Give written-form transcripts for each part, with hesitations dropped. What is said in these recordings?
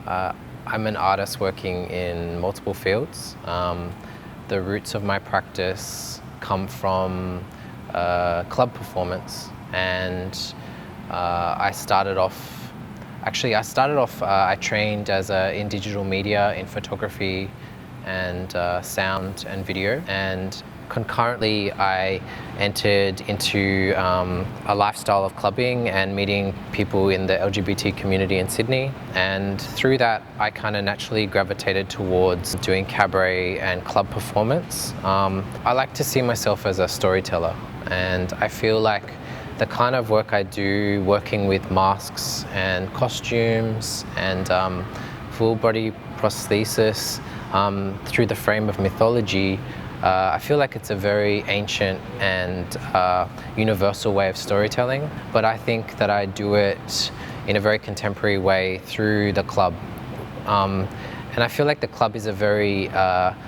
I'm an artist working in multiple fields. The roots of my practice come from club performance, and I trained in digital media, in photography and sound and video, and concurrently I entered into a lifestyle of clubbing and meeting people in the LGBT community in Sydney, and through that I kind of naturally gravitated towards doing cabaret and club performance. I like to see myself as a storyteller, and I feel like the kind of work I do, working with masks and costumes and full body prosthesis through the frame of mythology, I feel like it's a very ancient and universal way of storytelling, but I think that I do it in a very contemporary way through the club. And I feel like the club is a very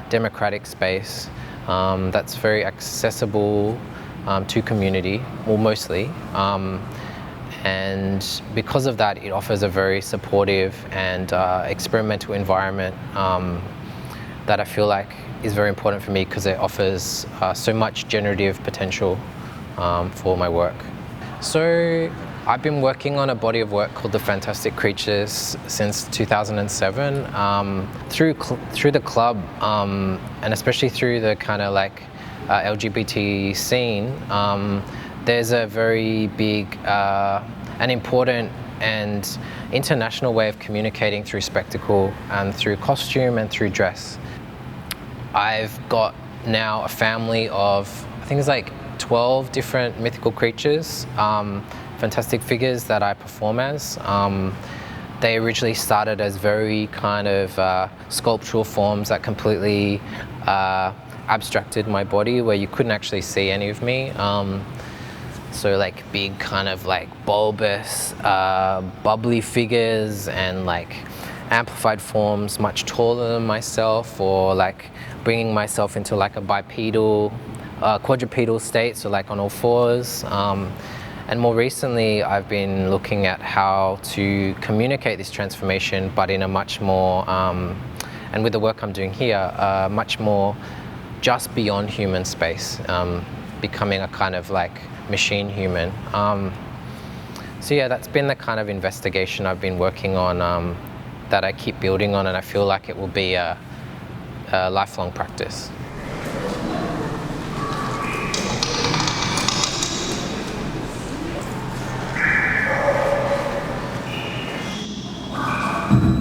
democratic space that's very accessible to community, well, mostly. And because of that, it offers a very supportive and experimental environment that I feel like is very important for me, because it offers so much generative potential for my work. So I've been working on a body of work called The Fantastic Creatures since 2007. Through the club, and especially through the kind of like LGBT scene, there's a very big and important and international way of communicating through spectacle and through costume and through dress. I've got now a family of, I think it's like 12 different mythical creatures, fantastic figures that I perform as. They originally started as very kind of sculptural forms that completely abstracted my body, where you couldn't actually see any of me. So like big kind of like bulbous, bubbly figures, and like amplified forms much taller than myself, or like bringing myself into like a bipedal, quadrupedal state, so like on all fours. And more recently, I've been looking at how to communicate this transformation, but in a much more, and with the work I'm doing here, much more just beyond human space, becoming a kind of like machine human. So yeah, that's been the kind of investigation I've been working on, that I keep building on, and I feel like it will be a lifelong practice.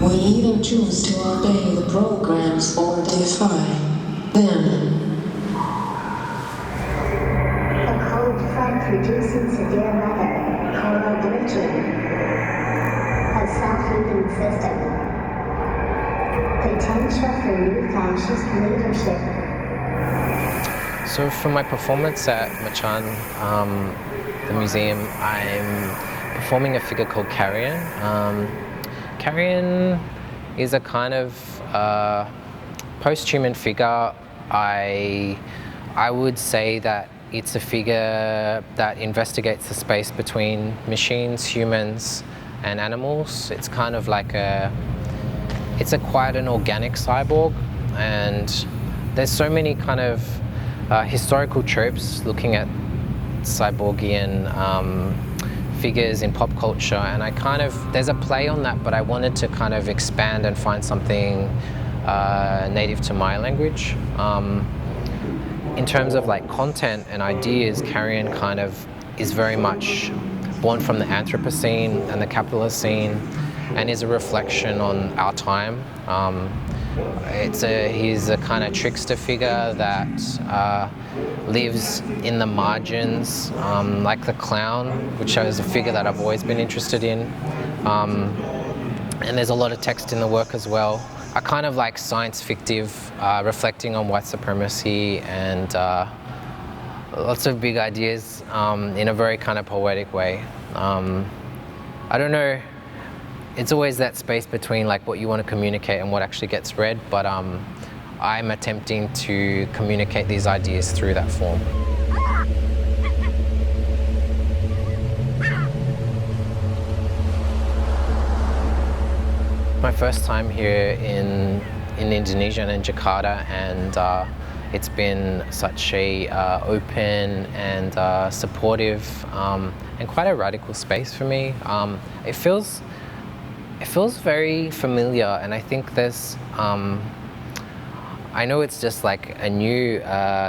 We either choose to obey the programs or defy them. A cold front producing severe weather, called glitching. A self-heating system. Potential for new fascist leadership. So for my performance at Macan, the museum, I'm performing a figure called Carrion. Carrion is a kind of post-human figure. I would say that it's a figure that investigates the space between machines, humans, and animals. It's kind of like it's quite an organic cyborg, and there's so many kind of historical tropes looking at cyborgian figures in pop culture, and there's a play on that, but I wanted to kind of expand and find something native to my language. In terms of like content and ideas, Carrion kind of is very much born from the Anthropocene and the capitalist scene, and is a reflection on our time. He's a kind of trickster figure that lives in the margins, like the clown, which is a figure that I've always been interested in. And there's a lot of text in the work as well. I kind of like science fictive, reflecting on white supremacy and lots of big ideas in a very kind of poetic way. I don't know, it's always that space between like what you want to communicate and what actually gets read, but I'm attempting to communicate these ideas through that form. My my first time here in Indonesia and in Jakarta, and it's been such a open and supportive and quite a radical space for me. It feels very familiar, and I think there's I know it's just like a new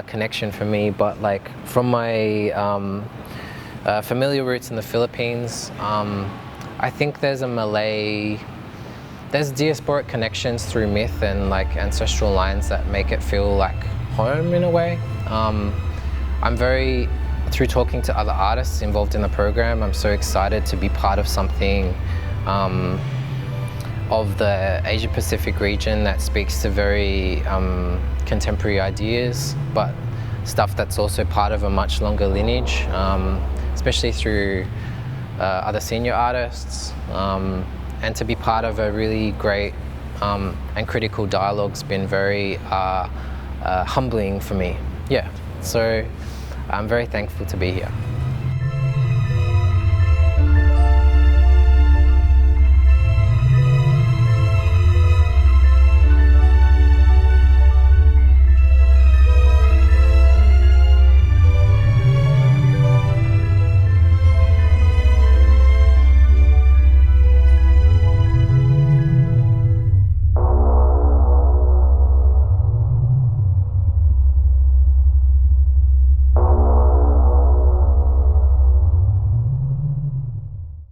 connection for me, but like from my familiar roots in the Philippines, I think there's there's diasporic connections through myth and like ancestral lines that make it feel like home in a way. Through talking to other artists involved in the program, I'm so excited to be part of something of the Asia Pacific region that speaks to very contemporary ideas, but stuff that's also part of a much longer lineage, especially through other senior artists, and to be part of a really great and critical dialogue's been very humbling for me. Yeah, so I'm very thankful to be here.